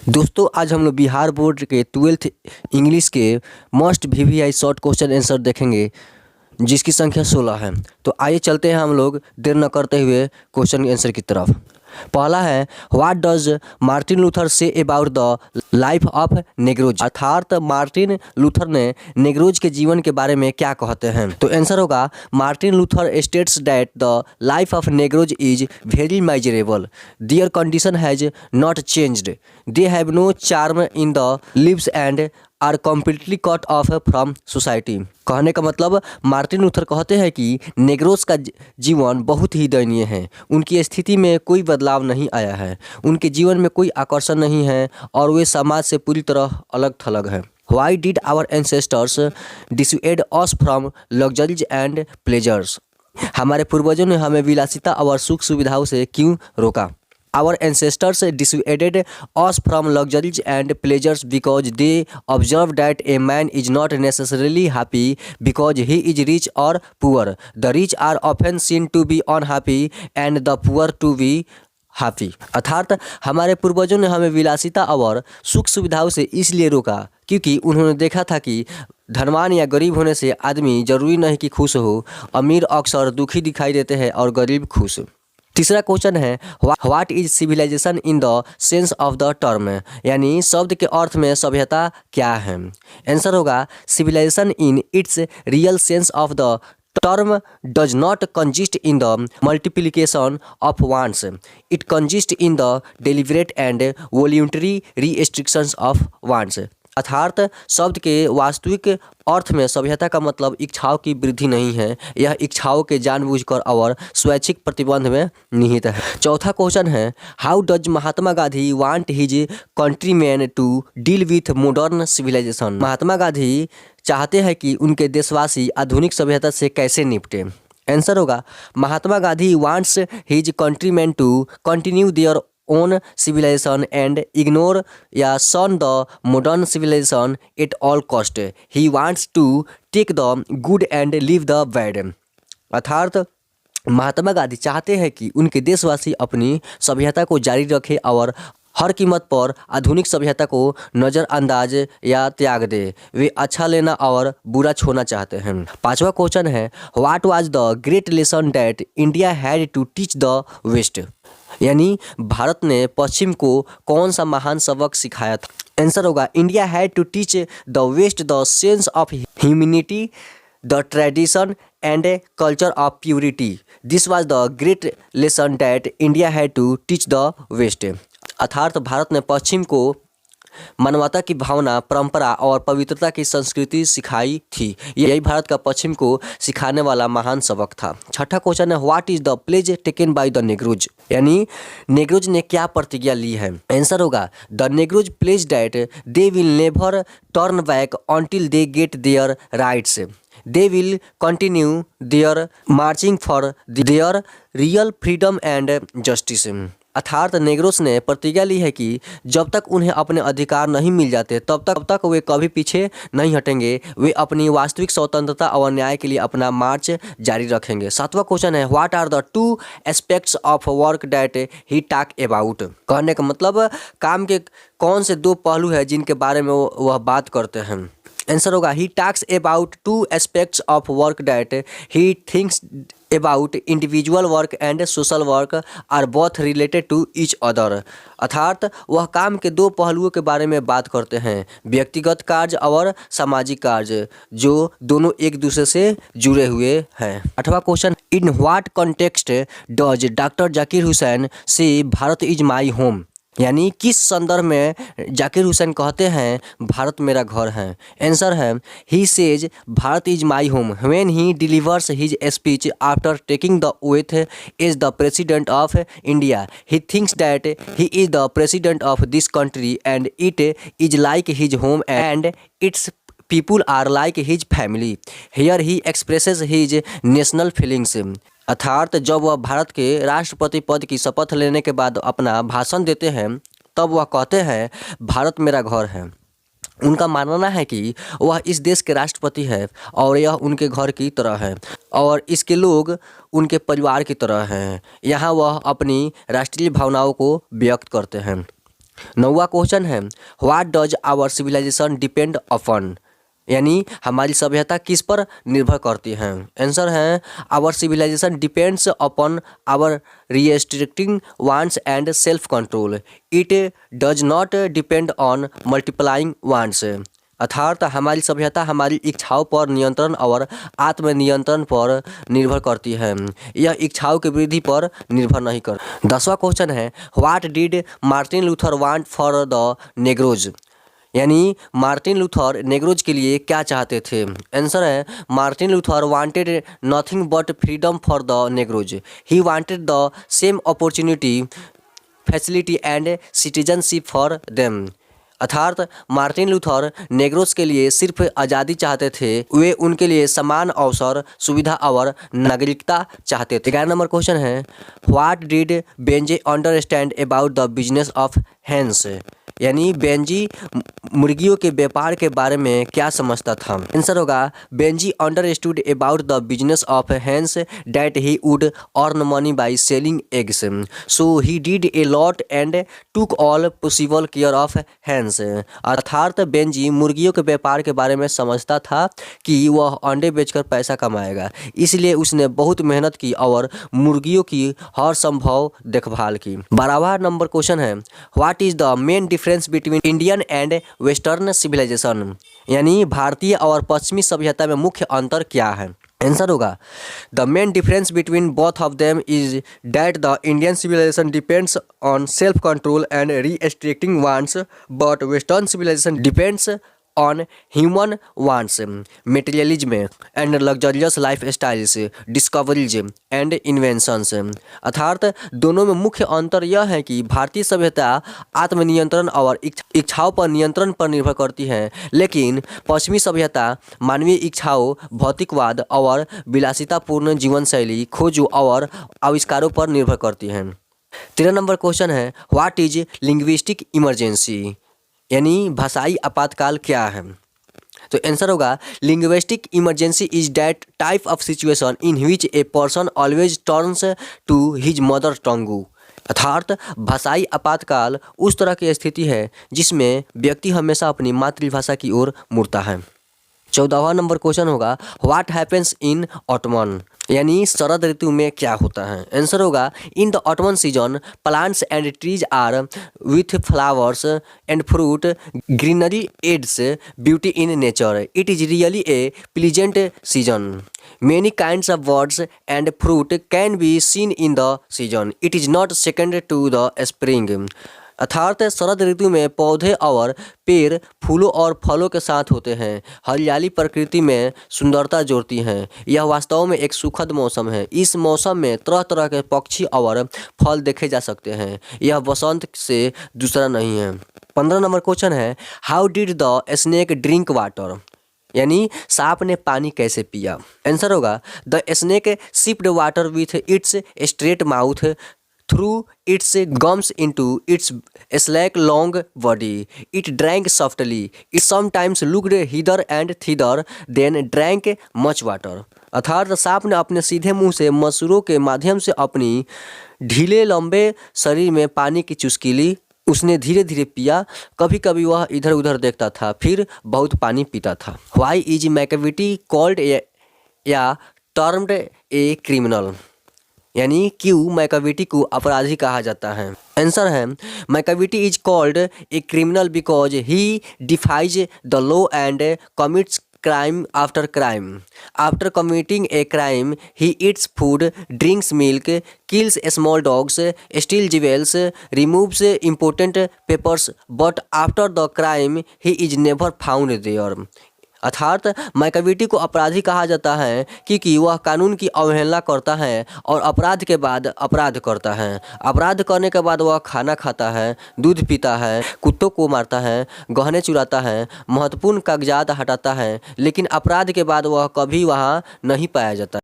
दोस्तों आज हम लोग बिहार बोर्ड के 12th इंग्लिश के must VVI short question answer देखेंगे जिसकी संख्या 16 है। तो आइए चलते हैं हम लोग देर न करते हुए क्वेश्चन आंसर की तरफ। पहला है, what does Martin Luther say about the life of नेग्रोज, अर्थात मार्टिन लूथर ने नेग्रोज के जीवन के बारे में क्या कहते हैं। तो आंसर होगा, Martin Luther states that the life of negroes is very miserable, their condition has not changed, they have no charm in the lives and are completely cut off from society. कहने का मतलब Martin Luther कहते हैं कि Negroes का जीवन बहुत ही दयनीय है, उनकी स्थिति में कोई बदलाव नहीं आया है, उनके जीवन में कोई आकर्षण नहीं है और वे समाज से पूरी तरह अलग थलग हैं। Why did our ancestors dissuade us from luxuries and pleasures? हमारे पूर्वजों ने हमें विलासिता और सुख सुविधाओं से क्यों रोका। Our ancestors dissuaded us from luxuries and pleasures because they observed that a man is not necessarily happy because he is rich or poor. The rich are often seen to be unhappy and the poor to be happy. अर्थात हमारे पूर्वजों ने हमें विलासिता और सुख सुविधाओं से इसलिए रोका क्योंकि उन्होंने देखा था कि धनवान या गरीब होने से आदमी जरूरी नहीं कि खुश हो, अमीर अक्सर दुखी दिखाई देते हैं और गरीब खुश। तीसरा क्वेश्चन है, what is civilisation in the sense of the term, यानी शब्द के अर्थ में सभ्यता क्या है। आंसर होगा, civilisation in its real sense of the term does not consist in the multiplication of wants, it consists in the deliberate and voluntary restrictions of wants। अर्थात शब्द के वास्तविक अर्थ में सभ्यता का मतलब इच्छाओं की वृद्धि नहीं है, यह इच्छाओं के जानबूझकर और स्वैच्छिक प्रतिबंध में निहित है। चौथा क्वेश्चन है, how does Mahatma Gandhi want his countrymen to deal with modern civilization. Mahatma Gandhi चाहते हैं कि उनके देशवासी आधुनिक सभ्यता से कैसे निपटे। आंसर होगा, Mahatma Gandhi wants his countrymen to continue their own civilization and ignore या shun the modern civilization at all cost. He wants to take the good and leave the bad। अर्थात महात्मा गांधी चाहते हैं कि उनके देशवासी अपनी सभ्यता को जारी रखें और हर कीमत पर आधुनिक सभ्यता को नज़रअंदाज या त्याग दे। वे अच्छा लेना और बुरा छोड़ना चाहते हैं। पांचवा क्वेश्चन है, what was the great lesson that India had to teach the West, यानी भारत ने पश्चिम को कौन सा महान सबक सिखाया था। आंसर होगा, India had to teach the West the sense of humanity, the tradition and culture of purity. This was the great lesson that India had to teach the West. अर्थात भारत ने पश्चिम को मानवता की भावना, परंपरा और पवित्रता की संस्कृति सिखाई थी। यही भारत का पश्चिम को सिखाने वाला महान सबक था। छठा क्वेश्चन है, what is the pledge taken by the Negroes, यानी नेग्रोज ने क्या प्रतिज्ञा ली है। आंसर होगा, the Negroes pledge that they will never turn back until they get their rights, they will continue their marching for their real freedom and justice. अर्थात Negroes ने प्रतिज्ञा ली है कि जब तक उन्हें अपने अधिकार नहीं मिल जाते तब तक वे कभी पीछे नहीं हटेंगे, वे अपनी वास्तविक स्वतंत्रता और न्याय के लिए अपना मार्च जारी रखेंगे। सातवां क्वेश्चन है, what are the two aspects of work that he talk about. कहने का मतलब काम के कौन से दो पहलू हैं जिनके बारे में वह बात करते हैं। आंसर होगा, he talks about two aspects of work that he thinks about individual work and social work are both related to each other. अर्थात वह काम के दो पहलुओं के बारे में बात करते हैं, व्यक्तिगत कार्य और सामाजिक कार्य, जो दोनों एक दूसरे से जुड़े हुए हैं। आठवां question, in what context does doctor Zakir Hussain से भारत इज माई होम, यानी किस संदर्भ में जाकिर हुसैन कहते हैं भारत मेरा घर है। आंसर है, he says Bharat is my home when he delivers his speech after taking the oath as the president of India. He thinks that he is the president of this country and it is like his home and it's people are like his family. Here he expresses his national feelings। अर्थात जब वह भारत के राष्ट्रपति पद की शपथ लेने के बाद अपना भाषण देते हैं तब वह कहते हैं भारत मेरा घर है। उनका मानना है कि वह इस देश के राष्ट्रपति है और यह उनके घर की तरह है और इसके लोग उनके परिवार की तरह हैं। यहाँ वह अपनी राष्ट्रीय भावनाओं को व्यक्त करते हैं। 9वां क्वेश्चन है what does our civilization depend upon, यानी हमारी सभ्यता किस पर निर्भर करती है। आंसर है our civilization depends upon our restricting wants and self control, it does not depend on multiplying wants. अर्थात हमारी सभ्यता हमारी इच्छाओं पर नियंत्रण और आत्मनियंत्रण पर निर्भर करती है, यह इच्छाओं की वृद्धि पर निर्भर नहीं कर। 10वां क्वेश्चन है what did Martin Luther want for the Negroes, यानी मार्टिन लूथर नेग्रोज के लिए क्या चाहते थे। आंसर है Martin Luther wanted nothing but freedom for the नेग्रोज, he wanted the same opportunity facility and citizenship for them. अर्थात मार्टिन लूथर नेग्रोस के लिए सिर्फ आज़ादी चाहते थे, वे उनके लिए समान अवसर सुविधा और नागरिकता चाहते थे। 11 नंबर क्वेश्चन है what did Benjy understand about the business of hens, यानी बेंजी मुर्गियों के व्यापार के बारे में क्या समझता था। आंसर होगा Benji understood about the business of hens that he would earn money by selling eggs, so he did a lot and took all possible care of hens. अर्थात बेंजी मुर्गियों के व्यापार के बारे में समझता था कि वह अंडे बेचकर पैसा कमाएगा, इसलिए उसने बहुत मेहनत की और मुर्गियों की हर संभव देखभाल की। 12वां नंबर क्वेश्चन है what is the main difference between Indian and western civilization, यानी भारतीय और पश्चिमी सभ्यता में मुख्य अंतर क्या है। आंसर होगा the main difference between both of them is that the Indian civilization depends on self control and restricting wants but western civilization depends on human wants, materialism and luxurious life styles, discoveries and inventions. अर्थात दोनों में मुख्य अंतर यह है कि भारतीय सभ्यता आत्मनियंत्रण और इच्छाओं पर नियंत्रण पर निर्भर करती है, लेकिन पश्चिमी सभ्यता मानवीय इच्छाओं, भौतिकवाद और विलासितापूर्ण जीवन शैली, खोजों और आविष्कारों पर निर्भर करती है। 13 नंबर क्वेश्चन है व्हाट इज लिंग्विस्टिक इमरजेंसी, यानी भाषाई आपातकाल क्या है। तो आंसर होगा linguistic emergency is that type of situation in which a person always turns to his mother tongue. अर्थात भाषाई आपातकाल उस तरह की स्थिति है जिसमें व्यक्ति हमेशा अपनी मातृभाषा की ओर मुड़ता है। 14वां नंबर क्वेश्चन होगा व्हाट हैपेंस इन ऑटमन, यानी शरद ऋतु में क्या होता है। आंसर होगा in the autumn season plants and trees are with flowers and fruit, greenery adds beauty in nature, it is really a pleasant season, many kinds of birds and fruit can be seen in the season, it is not second to the spring। अर्थात शरद ऋतु में पौधे और पेड़ फूलों और फलों के साथ होते हैं, हरियाली प्रकृति में सुंदरता जोड़ती हैं, यह वास्तव में एक सुखद मौसम है। इस मौसम में तरह तरह के पक्षी और फल देखे जा सकते हैं, यह बसंत से दूसरा नहीं है। 15 नंबर क्वेश्चन है how did the snake drink water, यानी सांप ने पानी कैसे पिया। आंसर होगा the snake sipped water with its straight mouth through it's gums into its slack long body. It drank softly. It sometimes looked hither and thither, then drank much water. अर्थात सांप ने अपने सीधे मुंह से मसूरों के माध्यम से अपनी ढीले लंबे शरीर में पानी की चुस्की ली, उसने धीरे धीरे पिया, कभी कभी वह इधर उधर देखता था, फिर बहुत पानी पीता था। Why is मैकेविटी कॉल्ड या टर्म्ड ए क्रिमिनल, यानी क्यों मैकेविटी को अपराधी कहा जाता है। आंसर है Macavity is called a criminal because he defies the law and commits crime after crime. After committing a crime, he eats food, drinks milk, kills small dogs, steals jewels, removes important papers, but after the crime, he is never found there. अर्थात Macavity को अपराधी कहा जाता है क्योंकि वह कानून की अवहेलना करता है और अपराध के बाद अपराध करता है। अपराध करने के बाद वह खाना खाता है, दूध पीता है, कुत्तों को मारता है, गहने चुराता है, महत्वपूर्ण कागजात हटाता है, लेकिन अपराध के बाद वह कभी वहाँ नहीं पाया जाता।